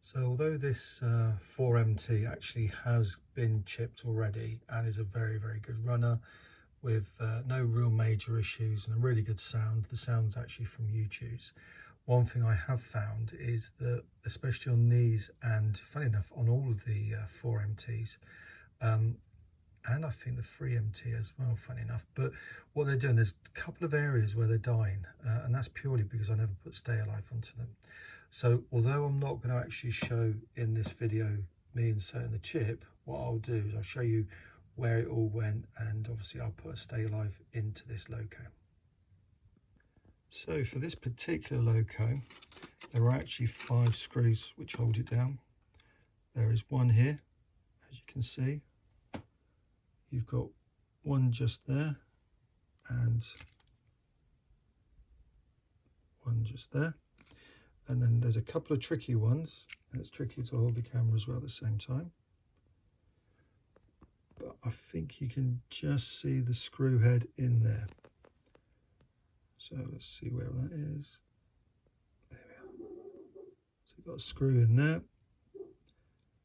So although this 4MT actually has been chipped already and is a very, very good runner with no real major issues and a really good sound, the sound's actually from YouTube's. One thing I have found is that, especially on these and funny enough on all of the 4MTs, and I think the 3MT as well, funny enough, but what they're doing, there's a couple of areas where they're dying, and that's purely because I never put Stay Alive onto them. So although I'm not going to actually show in this video me inserting the chip, what I'll do is I'll show you where it all went, and obviously I'll put a Stay Alive into this loco. So for this particular loco, there are actually 5 screws which hold it down. There is one here, as you can see. You've got one just there and one just there. And then there's a couple of tricky ones, and it's tricky to hold the camera as well at the same time. But I think you can just see the screw head in there. So let's see where that is. There we are. So you've got a screw in there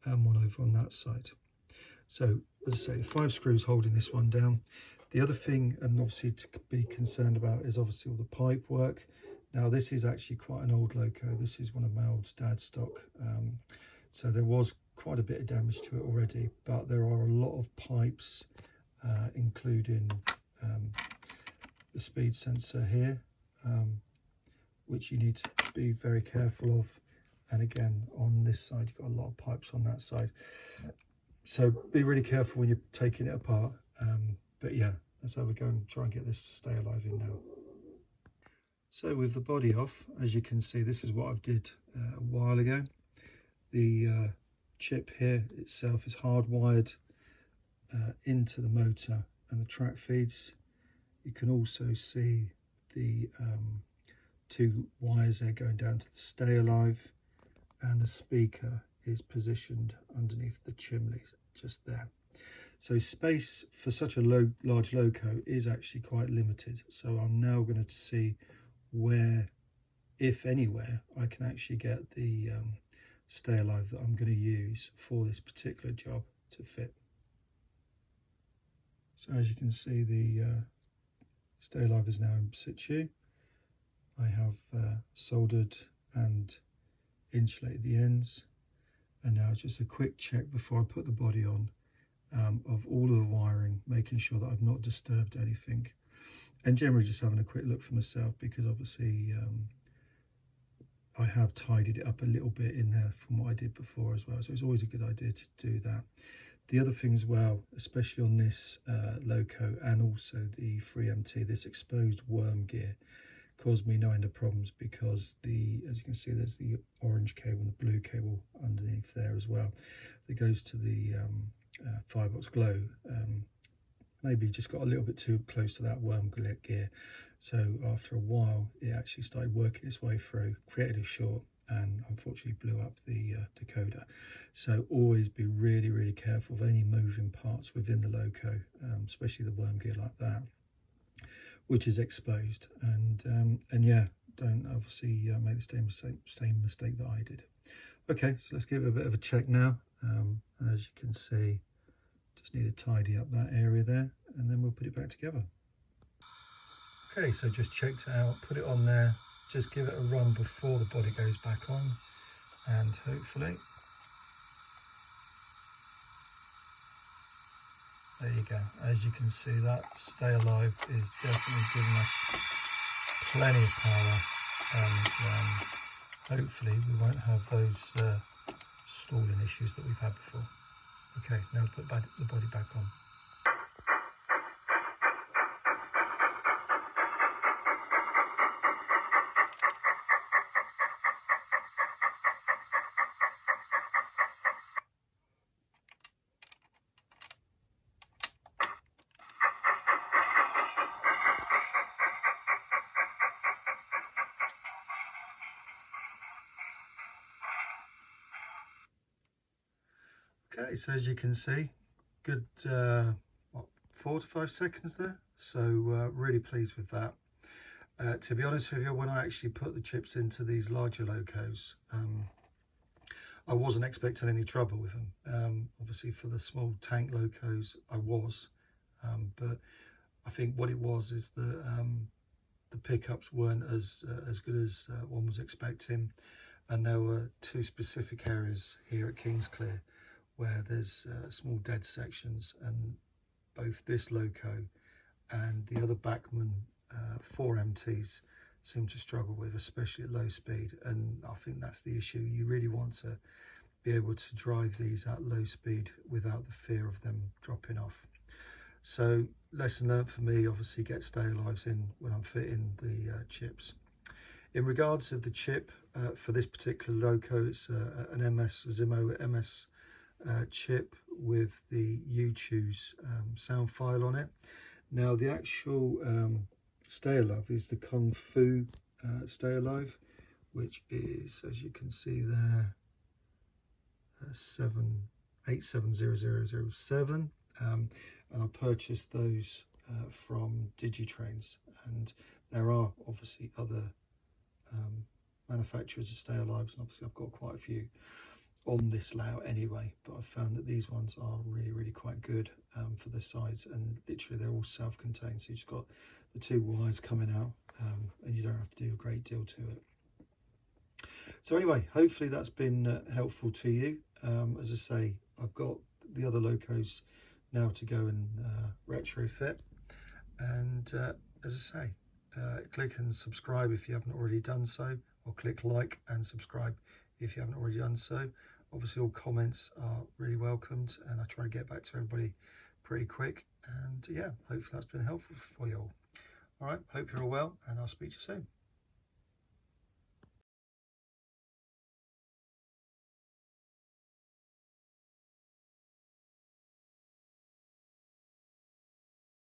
and one over on that side. So as I say, the 5 screws holding this one down. The other thing, and obviously to be concerned about, is obviously all the pipe work. Now this is actually quite an old loco. This is one of my old dad's stock. So there was quite a bit of damage to it already, but there are a lot of pipes, including the speed sensor here, which you need to be very careful of. And again, on this side, you've got a lot of pipes on that side. So be really careful when you're taking it apart. But yeah, let's have a go and try and get this to Stay Alive in now. So with the body off, as you can see, this is what I did a while ago. The chip here itself is hardwired into the motor and the track feeds. You can also see the 2 wires there going down to the Stay Alive, and the speaker is positioned underneath the chimneys just there. So space for such a large loco is actually quite limited. So I'm now going to see where, if anywhere, I can actually get the Stay Alive that I'm going to use for this particular job to fit. So as you can see, the Stay Alive is now in situ. I have soldered and insulated the ends, and now it's just a quick check before I put the body on of all of the wiring, making sure that I've not disturbed anything, and generally just having a quick look for myself, because obviously I have tidied it up a little bit in there from what I did before as well, so it's always a good idea to do that. The other thing as well, especially on this loco and also the 3MT, this exposed worm gear caused me no end of problems, because as you can see, there's the orange cable and the blue cable underneath there as well that goes to the firebox glow. Maybe just got a little bit too close to that worm gear, so after a while it actually started working its way through, created a short, and unfortunately blew up the decoder. So always be really, really careful of any moving parts within the loco, especially the worm gear like that, which is exposed. And yeah, don't obviously make the same mistake that I did. Okay, so let's give it a bit of a check now. As you can see, just need to tidy up that area there, and then we'll put it back together. Okay, so just checked it out, put it on there, just give it a run before the body goes back on, and hopefully, there you go. As you can see, that Stay Alive is definitely giving us plenty of power, and hopefully we won't have those stalling issues that we've had before. Okay, now put the body back on. Okay, so as you can see, good 4 to 5 seconds there, so really pleased with that. To be honest with you, when I actually put the chips into these larger locos, I wasn't expecting any trouble with them. Obviously for the small tank locos I was, but I think what it was is that the pickups weren't as good as one was expecting, and there were two specific areas here at Kingsclear where there's small dead sections, and both this loco and the other Bachmann 4MTs seem to struggle with, especially at low speed. And I think that's the issue. You really want to be able to drive these at low speed without the fear of them dropping off. So lesson learned for me, obviously get stay alives in when I'm fitting the chips. In regards of the chip for this particular loco, it's an MS Zimo MS chip with the You Choose sound file on it. Now the actual stay alive is the Kung Fu stay alive, which is, as you can see there, 87007, and I purchased those from Digitrains, and there are obviously other manufacturers of stay alives, and obviously I've got quite a few on this layout anyway, but I've found that these ones are really quite good for the size, and literally they're all self-contained, so you've just got the two wires coming out, and you don't have to do a great deal to it. So anyway, hopefully that's been helpful to you. As I say, I've got the other locos now to go and retrofit, and as I say, click and subscribe if you haven't already done so, or click like and subscribe if you haven't already done so. Obviously all comments are really welcomed, and I try to get back to everybody pretty quick, and yeah, hopefully that's been helpful for you all. All right, hope you're all well, and I'll speak to you soon.